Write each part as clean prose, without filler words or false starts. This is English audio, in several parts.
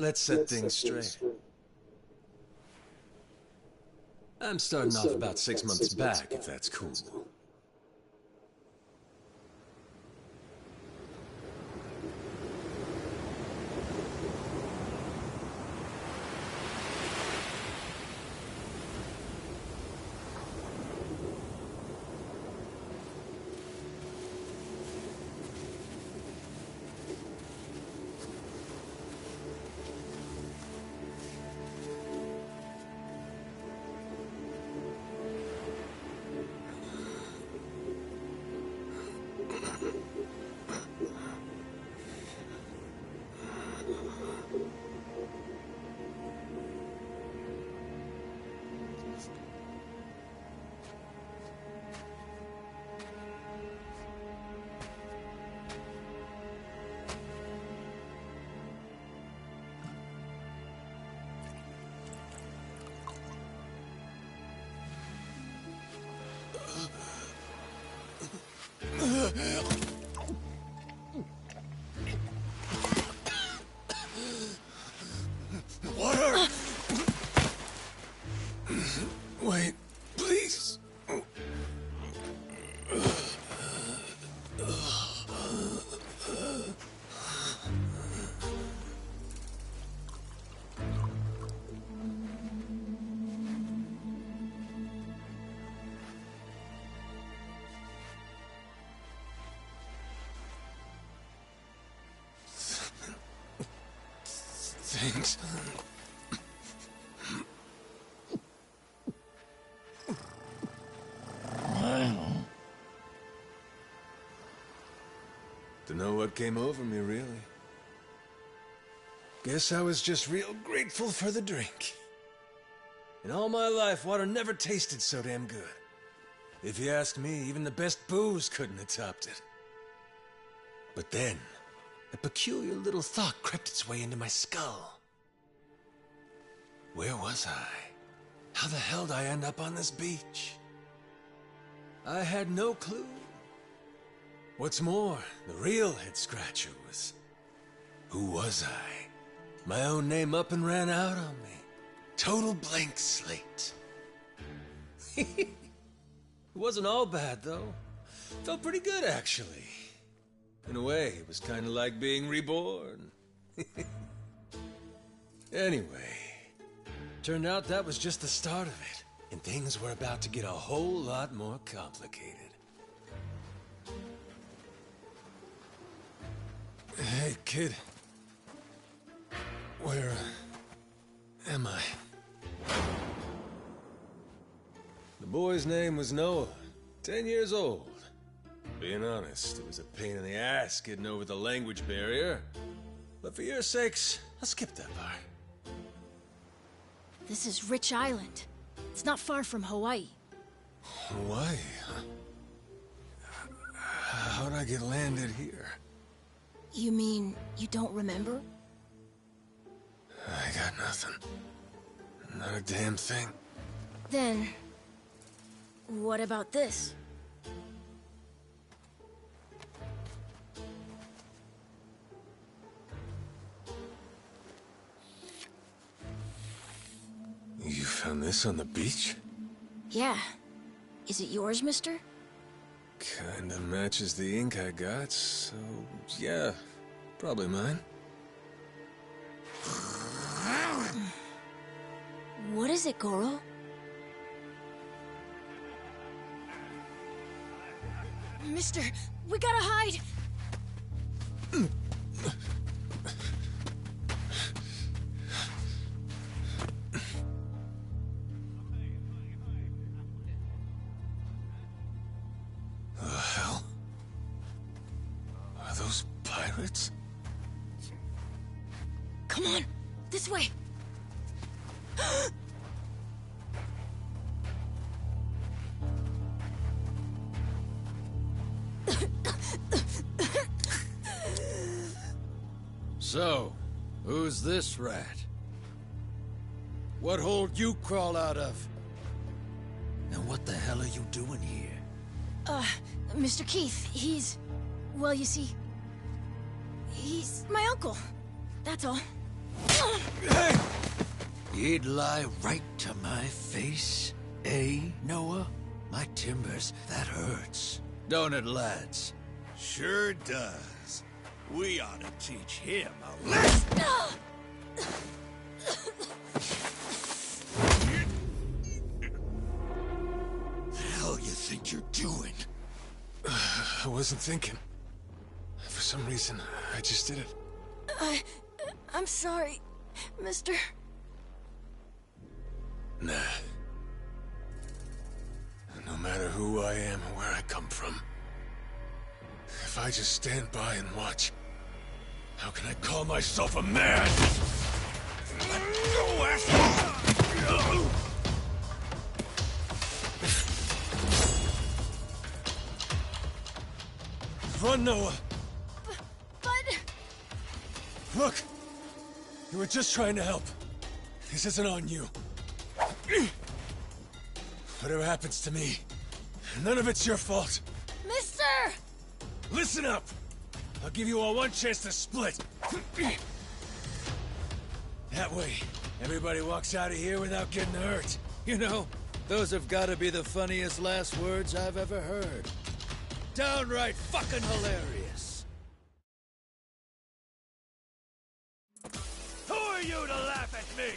let's set things straight. I'm starting off about 6 months back, if that's cool. Water! Wait, please. Thanks. Dunno what came over me, really. Guess I was just real grateful for the drink. In all my life, water never tasted so damn good. If you ask me, even the best booze couldn't have topped it. But then, a peculiar little thought crept its way into my skull. Where was I? How the hell did I end up on this beach? I had no clue. What's more, the real head-scratcher was... who was I? My own name up and ran out on me. Total blank slate. It wasn't all bad, though. Felt pretty good, actually. In a way, it was kind of like being reborn. Anyway, turned out that was just the start of it, and things were about to get a whole lot more complicated. Hey, kid. Where am I? The boy's name was Noah, 10 years old. Being honest, it was a pain in the ass getting over the language barrier. But for your sakes, I'll skip that part. This is Rich Island. It's not far from Hawaii. Hawaii, huh? How'd I get landed here? You mean you don't remember? I got nothing. Not a damn thing. Then... what about this? You found this on the beach? Yeah. Is it yours, mister? Kinda matches the ink I got, so yeah, probably mine. What is it, Goro? Mister, we gotta hide! The hell? Are those pirates? Come on, this way! So, who's this rat? What hole you crawl out of? And what the hell are you doing here? Mr. Keith, he's... well, you see... he's my uncle. That's all. Hey! You'd lie right to my face, eh, Noah? My timbers, that hurts. Don't it, lads? Sure does. We ought to teach him a lesson. The hell you think you're doing? I wasn't thinking. For some reason, I just did it. I'm sorry, mister. Nah. No matter who I am or where I come from, if I just stand by and watch, how can I call myself a man? Go, asshole! Run, Noah! But... Look! You were just trying to help. This isn't on you. Whatever happens to me, none of it's your fault. Mister! Listen up! I'll give you all one chance to split. That way, everybody walks out of here without getting hurt. You know, those have got to be the funniest last words I've ever heard. Downright fucking hilarious. Who are you to laugh at me?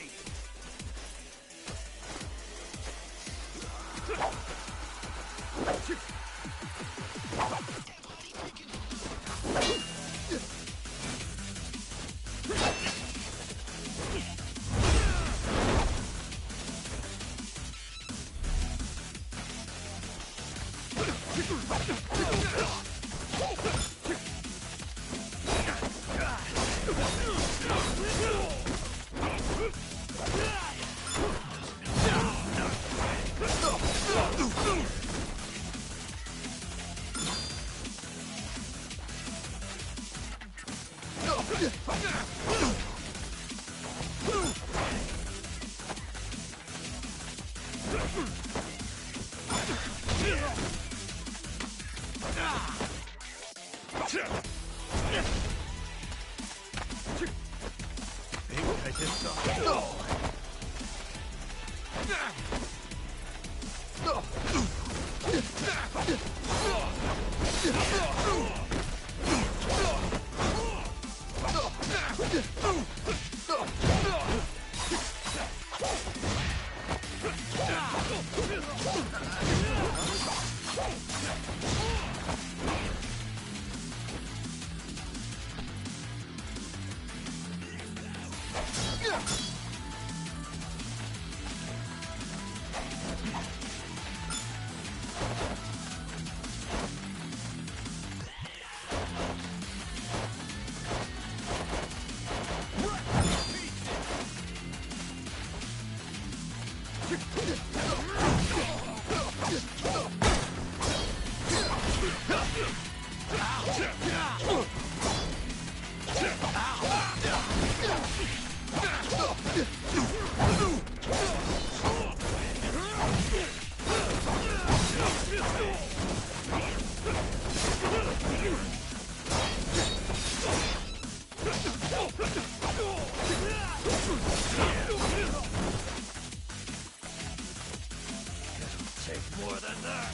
More than that!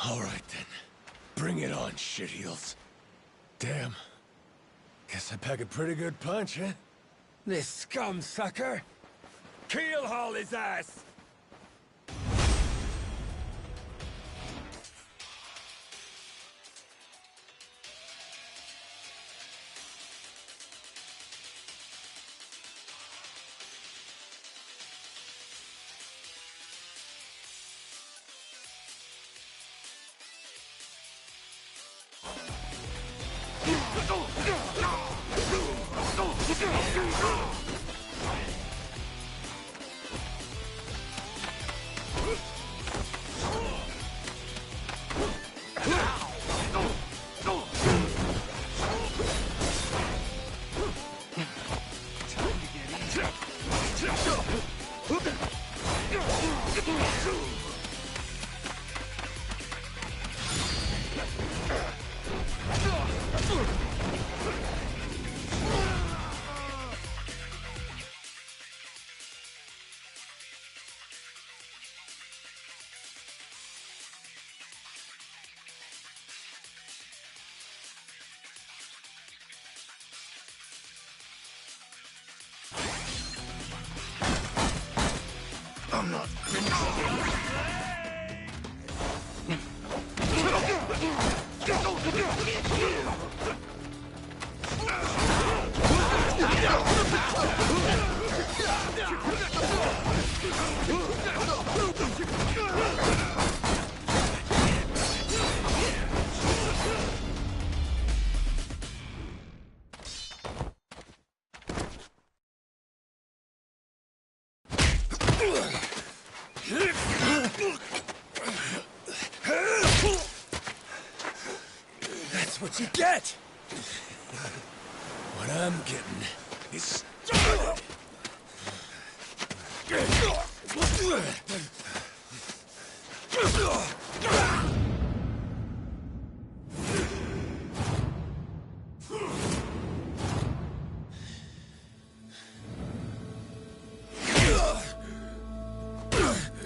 All right, then. Bring it on, shitheels. Damn. Guess I pack a pretty good punch, huh? This scum sucker! Keel haul his ass! I'm not That's what you get! What I'm getting is started!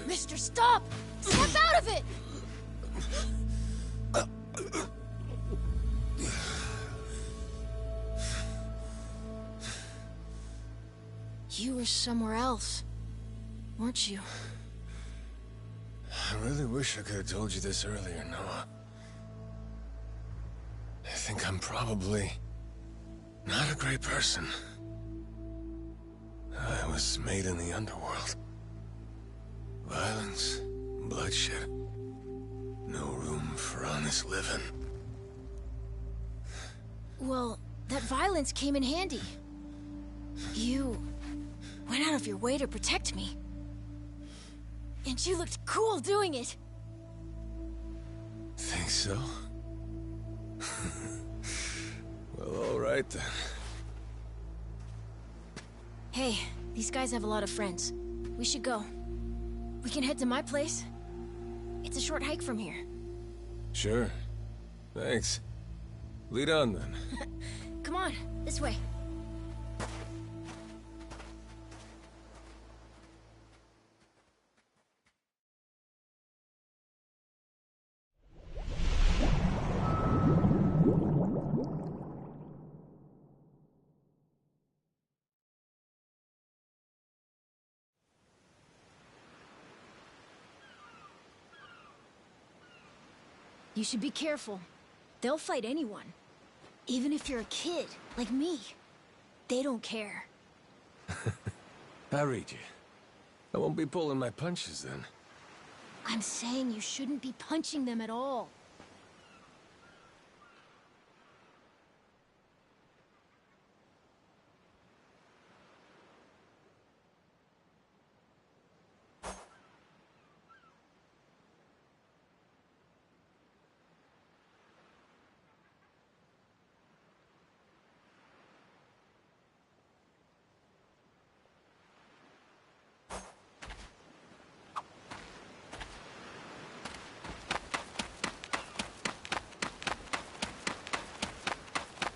Mister, stop! Step out of it! You were somewhere else, weren't you? I really wish I could have told you this earlier, Noah. I think I'm probably not a great person. I was made in the underworld. Violence, bloodshed. No room for honest living. Well, that violence came in handy. You went out of your way to protect me. And you looked cool doing it. Think so? Well, all right then. Hey, these guys have a lot of friends. We should go. We can head to my place. It's a short hike from here. Sure. Thanks. Lead on then. Come on, this way. You should be careful. They'll fight anyone. Even if you're a kid, like me. They don't care. I read you. I won't be pulling my punches then. I'm saying you shouldn't be punching them at all.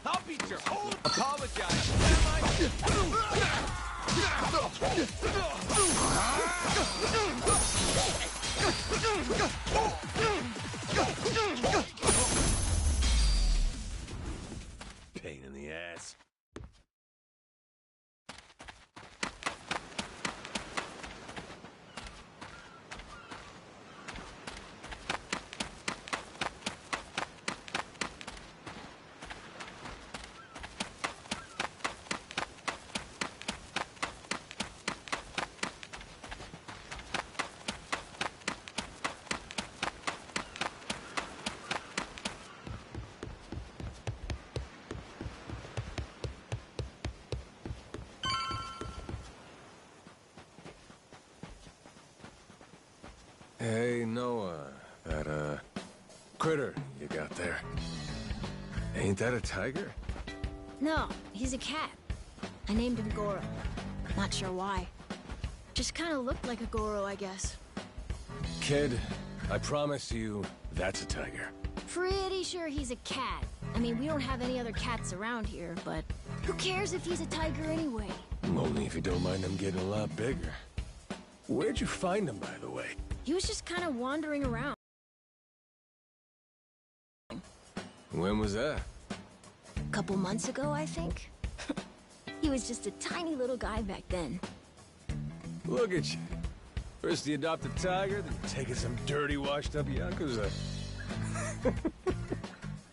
I'll beat your whole apologize. Am Pain in the ass. Hey, Noah, that, critter you got there. Ain't that a tiger? No, he's a cat. I named him Goro. Not sure why. Just kind of looked like a Goro, I guess. Kid, I promise you, that's a tiger. Pretty sure he's a cat. I mean, we don't have any other cats around here, but who cares if he's a tiger anyway? Only if you don't mind them getting a lot bigger. Where'd you find him, by the way? He was just kind of wandering around. When was that? A couple months ago, I think. He was just a tiny little guy back then. Look at you. First you adopt a tiger, then you take it some dirty, washed-up Yakuza.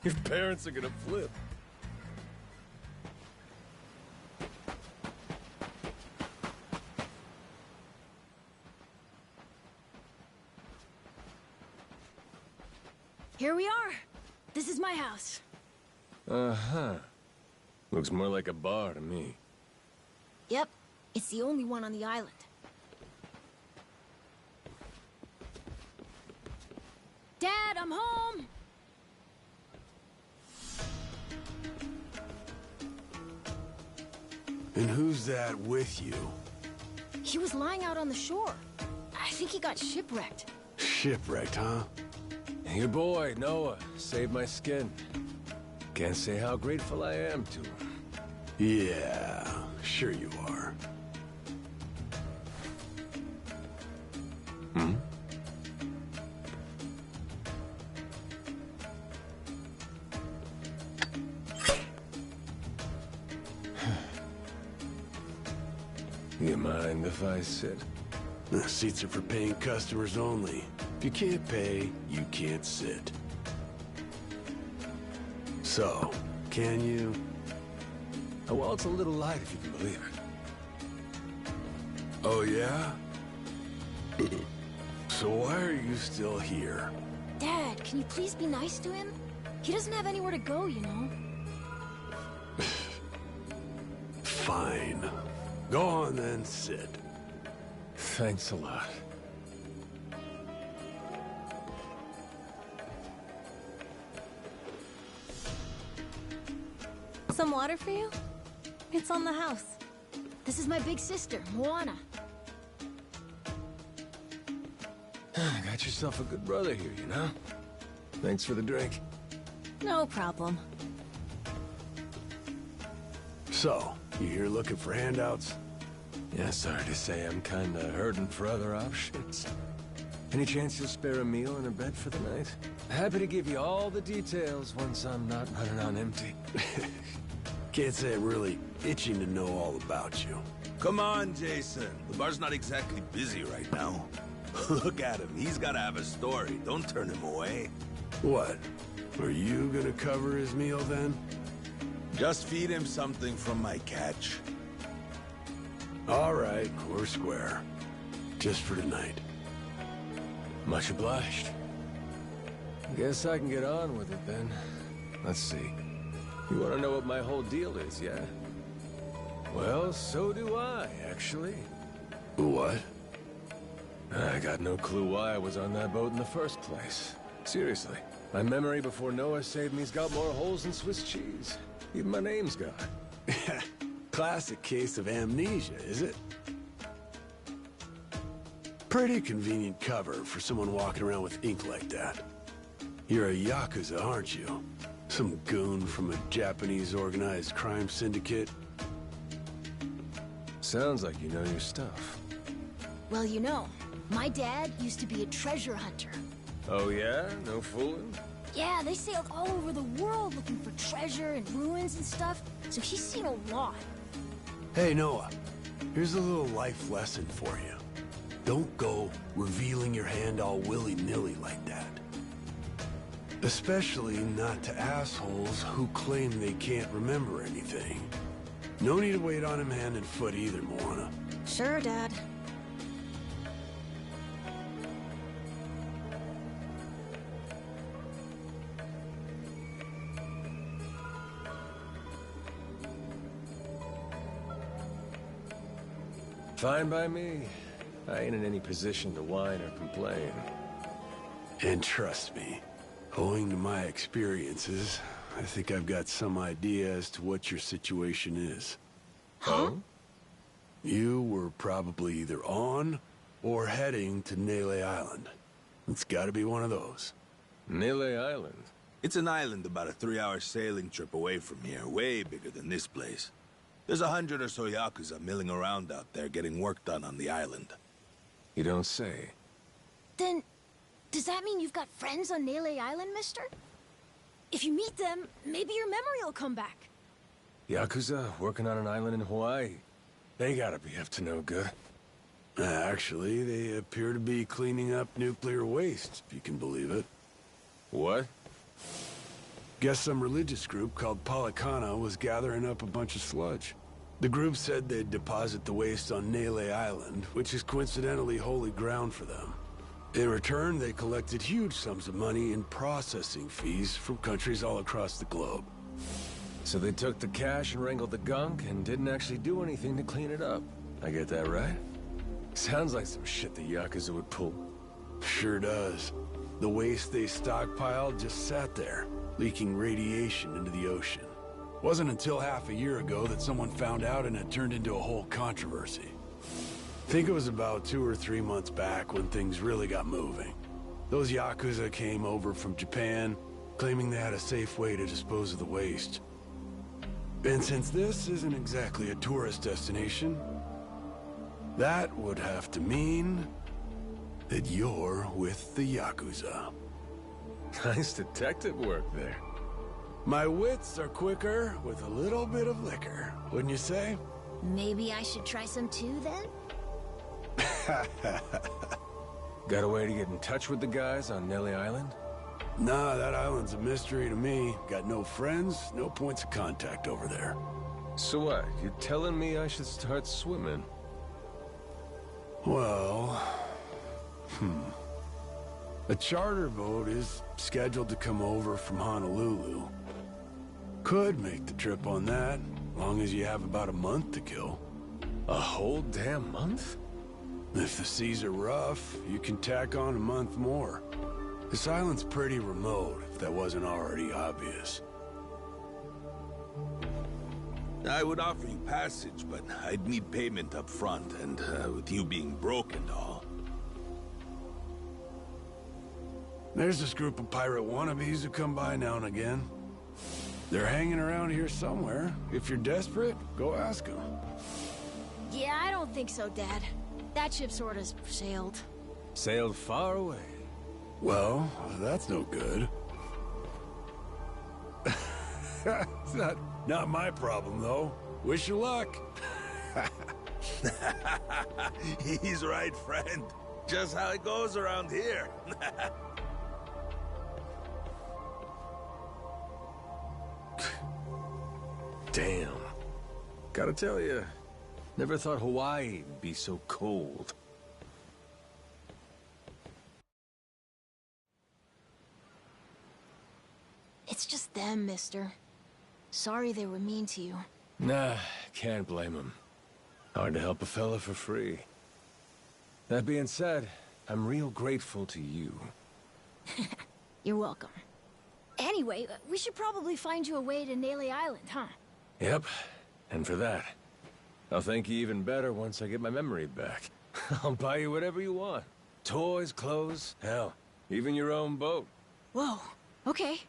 Your parents are gonna flip. Here we are. This is my house. Uh-huh. Looks more like a bar to me. Yep, it's the only one on the island. Dad, I'm home! And who's that with you? He was lying out on the shore. I think he got shipwrecked. Shipwrecked, huh? Your boy, Noah, saved my skin. Can't say how grateful I am to him. Yeah, sure you are. Hmm? You mind if I sit? The seats are for paying customers only. If you can't pay, you can't sit. So, can you? Oh, well, it's a little light if you can believe it. Oh, yeah? So why are you still here? Dad, can you please be nice to him? He doesn't have anywhere to go, you know. Fine. Go on then, sit. Thanks a lot. Some water for you? It's on the house. This is my big sister, Moana. Got yourself a good brother here, you know? Thanks for the drink. No problem. So, you here looking for handouts? Yeah, sorry to say I'm kinda hurting for other options. Any chance you'll spare a meal and a bed for the night? Happy to give you all the details once I'm not running on empty. Can't say I'm really itching to know all about you. Come on, Jason. The bar's not exactly busy right now. Look at him. He's gotta have a story. Don't turn him away. What? Are you gonna cover his meal then? Just feed him something from my catch. All right, we're square. Just for tonight. Much obliged. Guess I can get on with it then. Let's see. You want to know what my whole deal is, yeah? Well, so do I, actually. What? I got no clue why I was on that boat in the first place. Seriously. My memory before Noah saved me's got more holes than Swiss cheese. Even my name's got. Classic case of amnesia, is it? Pretty convenient cover for someone walking around with ink like that. You're a Yakuza, aren't you? Some goon from a Japanese organized crime syndicate? Sounds like you know your stuff. Well, you know, my dad used to be a treasure hunter. Oh yeah? No fooling? Yeah, they sailed all over the world looking for treasure and ruins and stuff, so he's seen a lot. Hey, Noah. Here's a little life lesson for you. Don't go revealing your hand all willy-nilly like that. Especially not to assholes who claim they can't remember anything. No need to wait on him hand and foot either, Moana. Sure, Dad. Fine by me. I ain't in any position to whine or complain. And trust me, owing to my experiences, I think I've got some idea as to what your situation is. Huh? You were probably either on or heading to Nele Island. It's gotta be one of those. Nele Island? It's an island about a 3-hour sailing trip away from here, way bigger than this place. There's 100 or so Yakuza milling around out there getting work done on the island. You don't say. Then, does that mean you've got friends on Nele Island, mister? If you meet them, maybe your memory will come back. Yakuza working on an island in Hawaii? They gotta be up to no good. Actually, they appear to be cleaning up nuclear waste, if you can believe it. What? Guess some religious group called Policana was gathering up a bunch of sludge. The group said they'd deposit the waste on Nele Island, which is coincidentally holy ground for them. In return, they collected huge sums of money in processing fees from countries all across the globe. So they took the cash and wrangled the gunk and didn't actually do anything to clean it up. I get that right? Sounds like some shit the Yakuza would pull. Sure does. The waste they stockpiled just sat there, leaking radiation into the ocean. Wasn't until half a year ago that someone found out and it turned into a whole controversy. Think it was about 2 or 3 months back when things really got moving. Those Yakuza came over from Japan, claiming they had a safe way to dispose of the waste. And since this isn't exactly a tourist destination, that would have to mean that you're with the Yakuza. Nice detective work there. My wits are quicker with a little bit of liquor, wouldn't you say? Maybe I should try some too, then? Got a way to get in touch with the guys on Nele Island? Nah, that island's a mystery to me. Got no friends, no points of contact over there. So what? You telling me I should start swimming? Well... A charter boat is scheduled to come over from Honolulu. Could make the trip on that, long as you have about a month to kill. A whole damn month? If the seas are rough, you can tack on a month more. This island's pretty remote, if that wasn't already obvious. I would offer you passage, but I'd need payment up front, and with you being broke and all. There's this group of pirate wannabes who come by now and again. They're hanging around here somewhere. If you're desperate, go ask them. Yeah, I don't think so, Dad. That ship sort of sailed. Sailed far away. Well, that's no good. It's not my problem, though. Wish you luck. He's right, friend. Just how it goes around here. Damn. Gotta tell you, never thought Hawaii would be so cold. It's just them, mister. Sorry they were mean to you. Nah, can't blame them. Hard to help a fella for free. That being said, I'm real grateful to you. You're welcome. Anyway, we should probably find you a way to Nele Island, huh? Yep, and for that, I'll thank you even better once I get my memory back. I'll buy you whatever you want. Toys, clothes, hell, even your own boat. Whoa, okay.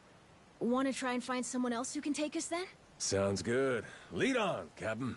Want to try and find someone else who can take us then? Sounds good. Lead on, Captain.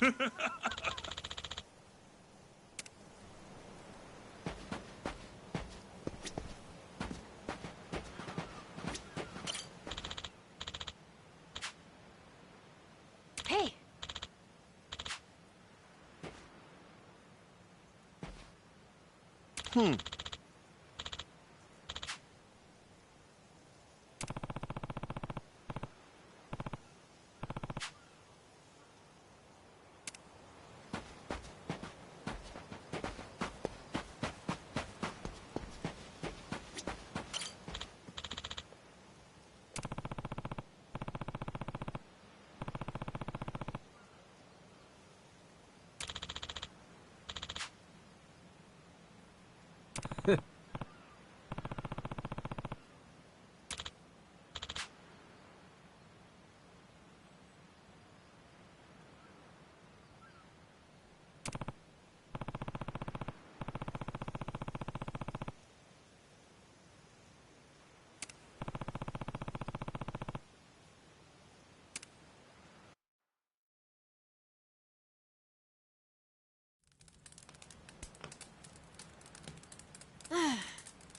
Hey!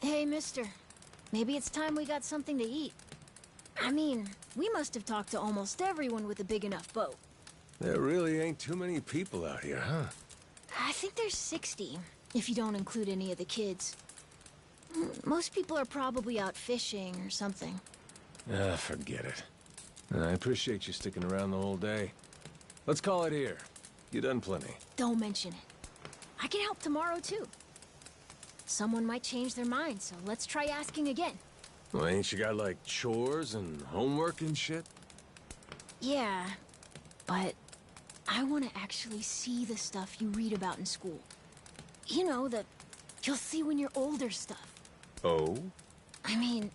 Hey, mister. Maybe it's time we got something to eat. I mean, we must have talked to almost everyone with a big enough boat. There really ain't too many people out here, huh? I think there's 60, if you don't include any of the kids. Most people are probably out fishing or something. Ah, forget it. I appreciate you sticking around the whole day. Let's call it here. You done plenty. Don't mention it. I can help tomorrow, too. Someone might change their mind, so let's try asking again. Well, ain't you got, like, chores and homework and shit? Yeah, but I want to actually see the stuff you read about in school. You know, the you'll see when you're older stuff. Oh? I mean,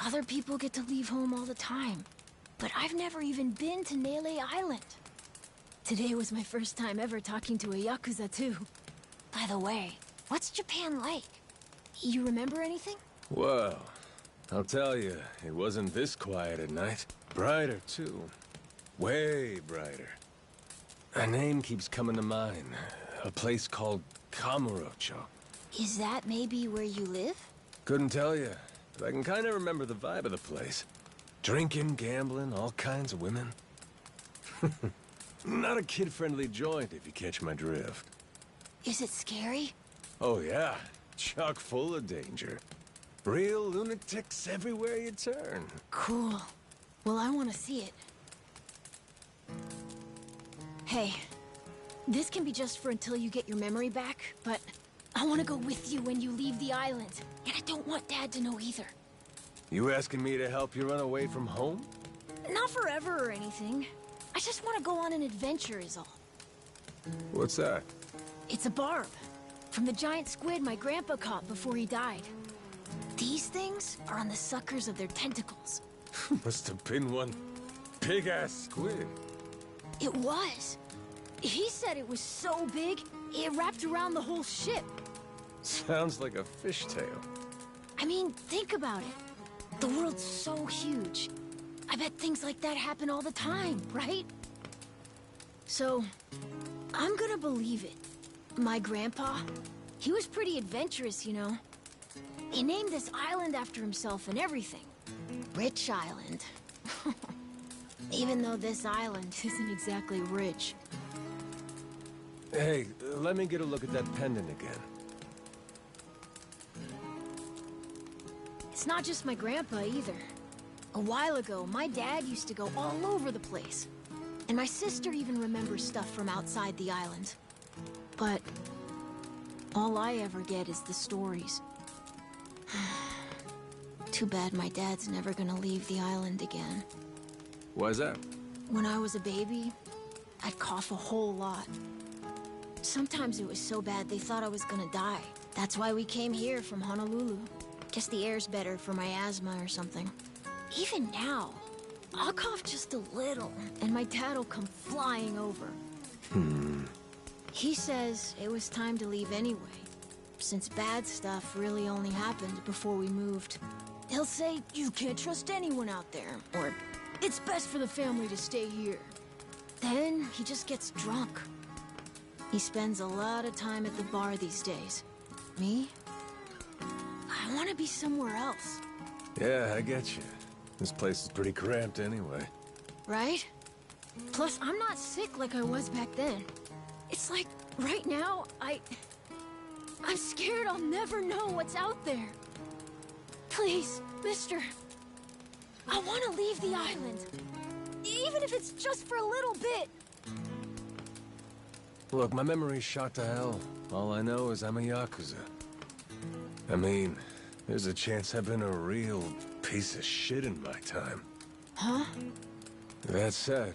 other people get to leave home all the time, but I've never even been to Nele Island. Today was my first time ever talking to a Yakuza, too. By the way, what's Japan like? You remember anything? Well, I'll tell you, it wasn't this quiet at night. Brighter, too. Way brighter. A name keeps coming to mind. A place called Kamurocho. Is that maybe where you live? Couldn't tell you, but I can kind of remember the vibe of the place. Drinking, gambling, all kinds of women. Not a kid-friendly joint, if you catch my drift. Is it scary? Oh yeah, chock full of danger. Real lunatics everywhere you turn. Cool. Well, I want to see it. Hey, this can be just for until you get your memory back, but I want to go with you when you leave the island. And I don't want Dad to know either. You asking me to help you run away from home? Not forever or anything. I just want to go on an adventure is all. What's that? It's a barb. From the giant squid my grandpa caught before he died. These things are on the suckers of their tentacles. Must have been one big-ass squid. It was. He said it was so big, it wrapped around the whole ship. Sounds like a fishtail. I mean, think about it. The world's so huge. I bet things like that happen all the time, right? So, I'm gonna believe it. My grandpa, he was pretty adventurous, you know. He named this island after himself and everything. Rich Island. Even though this island isn't exactly rich. Hey, let me get a look at that pendant again. It's not just my grandpa either. A while ago, my dad used to go all over the place. And my sister even remembers stuff from outside the island. But all I ever get is the stories. Too bad my dad's never gonna leave the island again. Why's that? When I was a baby, I'd cough a whole lot. Sometimes it was so bad they thought I was gonna die. That's why we came here from Honolulu. Guess the air's better for my asthma or something. Even now, I'll cough just a little, and my dad'll come flying over. He says it was time to leave anyway, since bad stuff really only happened before we moved. He'll say, you can't trust anyone out there, or it's best for the family to stay here. Then he just gets drunk. He spends a lot of time at the bar these days. Me? I want to be somewhere else. Yeah, I get you. This place is pretty cramped anyway. Right? Plus, I'm not sick like I was back then. It's like, right now, I'm scared I'll never know what's out there. Please, mister. I want to leave the island. Even if it's just for a little bit. Look, my memory's shot to hell. All I know is I'm a Yakuza. I mean, there's a chance I've been a real piece of shit in my time. Huh? That said,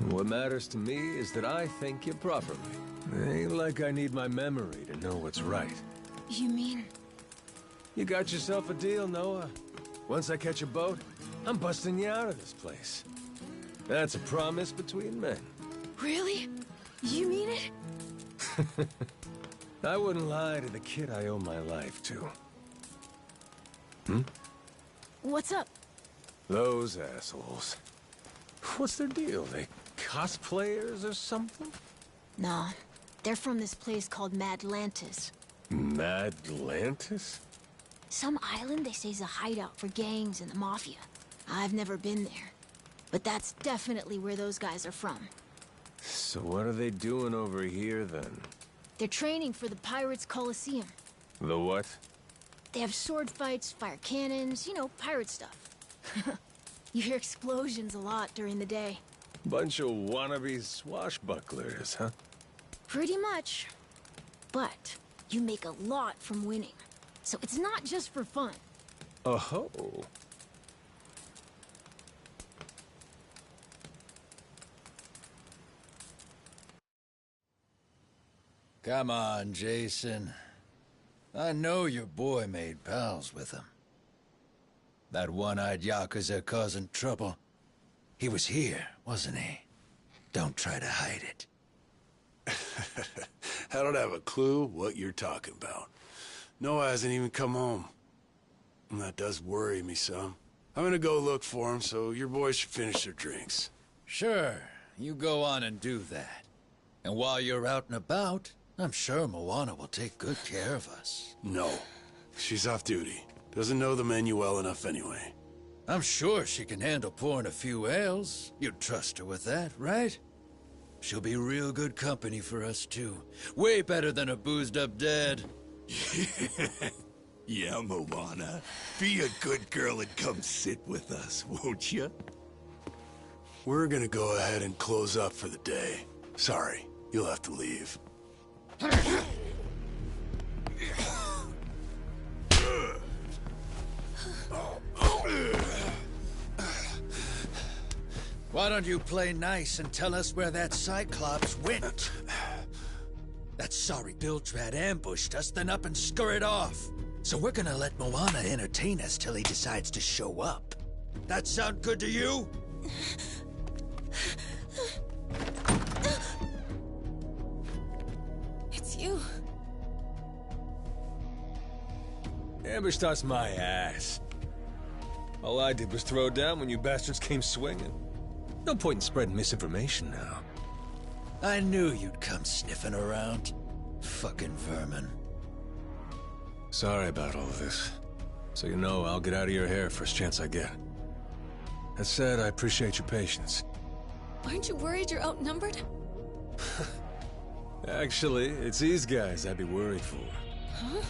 what matters to me is that I think you properly. Ain't like I need my memory to know what's right. You mean? You got yourself a deal, Noah. Once I catch a boat, I'm busting you out of this place. That's a promise between men. Really? You mean it? I wouldn't lie to the kid I owe my life to. Hmm? What's up? Those assholes. What's their deal? They cosplayers or something? Nah, they're from this place called Madlantis. Madlantis? Some island they say's a hideout for gangs and the mafia. I've never been there. But that's definitely where those guys are from. So what are they doing over here, then? They're training for the Pirates Coliseum. The what? They have sword fights, fire cannons, you know, pirate stuff. You hear explosions a lot during the day. Bunch of wannabe swashbucklers, huh? Pretty much. But you make a lot from winning. So it's not just for fun. Oh-ho. Come on, Jason. I know your boy made pals with him. That one-eyed Yakuza causing trouble. He was here, wasn't he? Don't try to hide it. I don't have a clue what you're talking about. Noah hasn't even come home. And that does worry me some. I'm gonna go look for him, so your boys should finish their drinks. Sure, you go on and do that. And while you're out and about, I'm sure Moana will take good care of us. No. She's off duty. Doesn't know the menu well enough anyway. I'm sure she can handle pouring a few ales. You'd trust her with that, right? She'll be real good company for us, too. Way better than a boozed-up dad. Yeah, Moana. Be a good girl and come sit with us, won't you? We're gonna go ahead and close up for the day. Sorry, you'll have to leave. Why don't you play nice and tell us where that Cyclops went? That sorry Biltrad ambushed us, then up and scurried off. So we're gonna let Moana entertain us till he decides to show up. That sound good to you? It's you. Ambushed us my ass. All I did was throw down when you bastards came swinging. No point in spreading misinformation now. I knew you'd come sniffing around. Fucking vermin. Sorry about all of this. So you know, I'll get out of your hair first chance I get. That said, I appreciate your patience. Aren't you worried you're outnumbered? Actually, it's these guys I'd be worried for. Huh?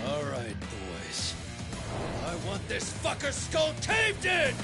All right, boys. I want this fucker skull caved in!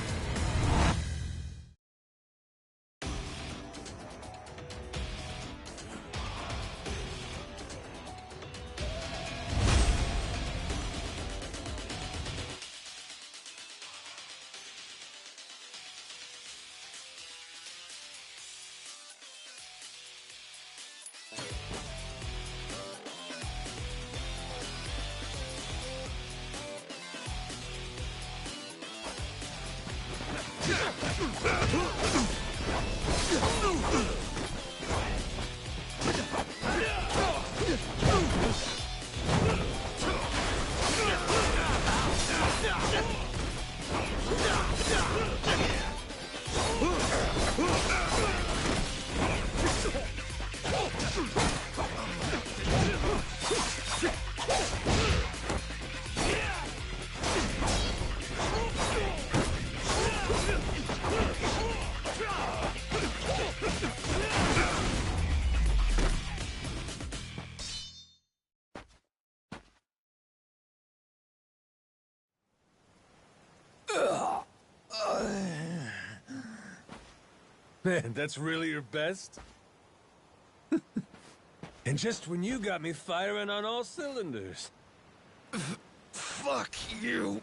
Man, that's really your best? And just when you got me firing on all cylinders. Fuck you.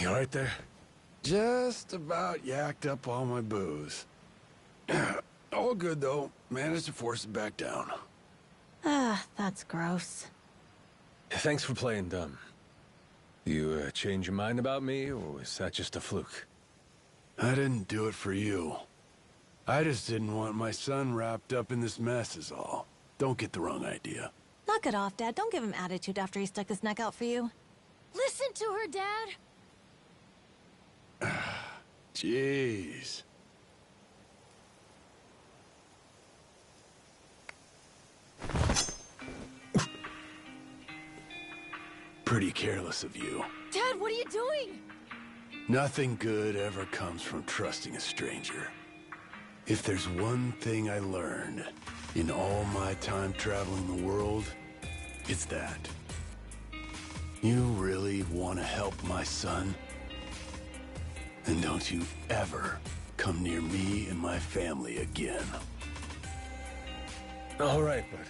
You all right there? Just about yacked up all my booze. All good, though. Managed to force it back down. Ah, that's gross. Thanks for playing dumb. You change your mind about me, or was that just a fluke? I didn't do it for you. I just didn't want my son wrapped up in this mess is all. Don't get the wrong idea. Knock it off, Dad. Don't give him attitude after he stuck his neck out for you. Listen to her, Dad. Jeez. Pretty careless of you. Dad, what are you doing? Nothing good ever comes from trusting a stranger. If there's one thing I learned in all my time traveling the world, it's that. You really want to help my son? And don't you ever come near me and my family again. All right, but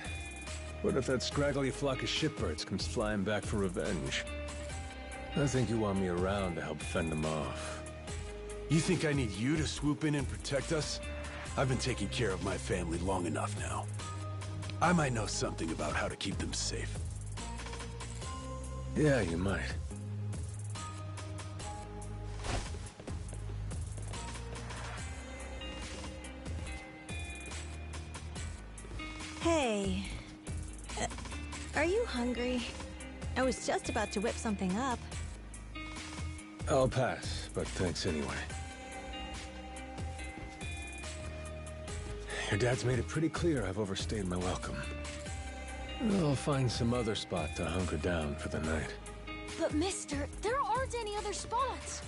what if that scraggly flock of shitbirds comes flying back for revenge? I think you want me around to help fend them off. You think I need you to swoop in and protect us? I've been taking care of my family long enough now. I might know something about how to keep them safe. Yeah, you might. Hey. Are you hungry? I was just about to whip something up. I'll pass, but thanks anyway. Your dad's made it pretty clear I've overstayed my welcome. I'll find some other spot to hunker down for the night. But mister, there aren't any other spots.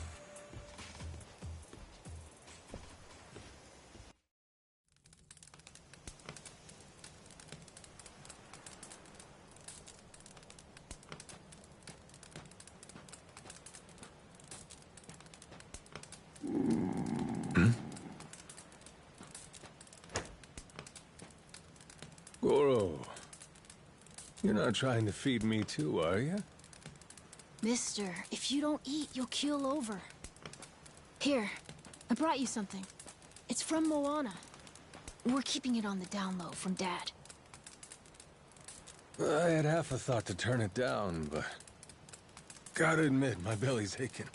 Goro, you're not trying to feed me too, are you? Mister, if you don't eat, you'll keel over. Here, I brought you something. It's from Moana. We're keeping it on the down low from Dad. I had half a thought to turn it down, but gotta admit, my belly's aching.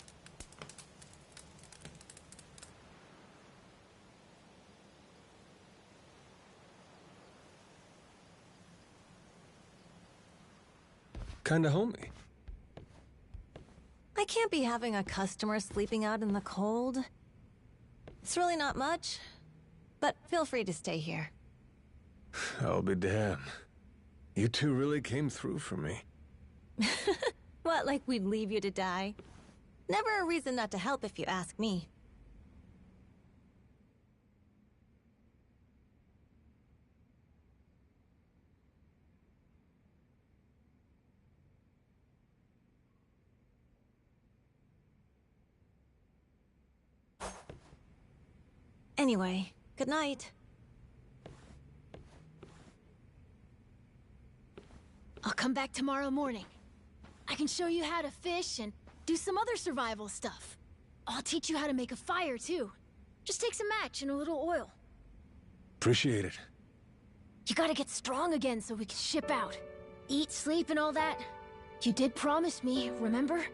Kinda homey. I can't be having a customer sleeping out in the cold. It's really not much, but feel free to stay here. I'll be damned. You two really came through for me. What, like we'd leave you to die? Never a reason not to help if you ask me. Anyway, good night. I'll come back tomorrow morning. I can show you how to fish and do some other survival stuff. I'll teach you how to make a fire, too. Just takes a match and a little oil. Appreciate it. You gotta get strong again so we can ship out. Eat, sleep, and all that. You did promise me, remember?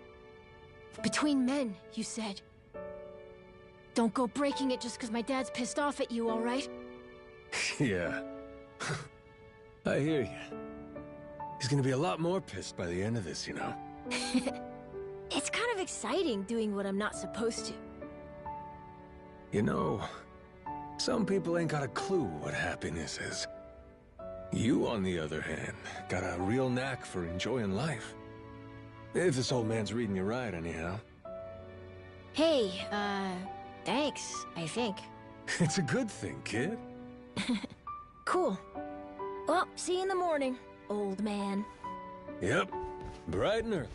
Between men, you said. Don't go breaking it just because my dad's pissed off at you, all right? Yeah. I hear you. He's gonna be a lot more pissed by the end of this, you know. It's kind of exciting doing what I'm not supposed to. You know, some people ain't got a clue what happiness is. You, on the other hand, got a real knack for enjoying life. If this old man's reading you right, anyhow. Hey, thanks, I think. It's a good thing, kid. Cool. Well, see you in the morning, old man. Yep, bright and early.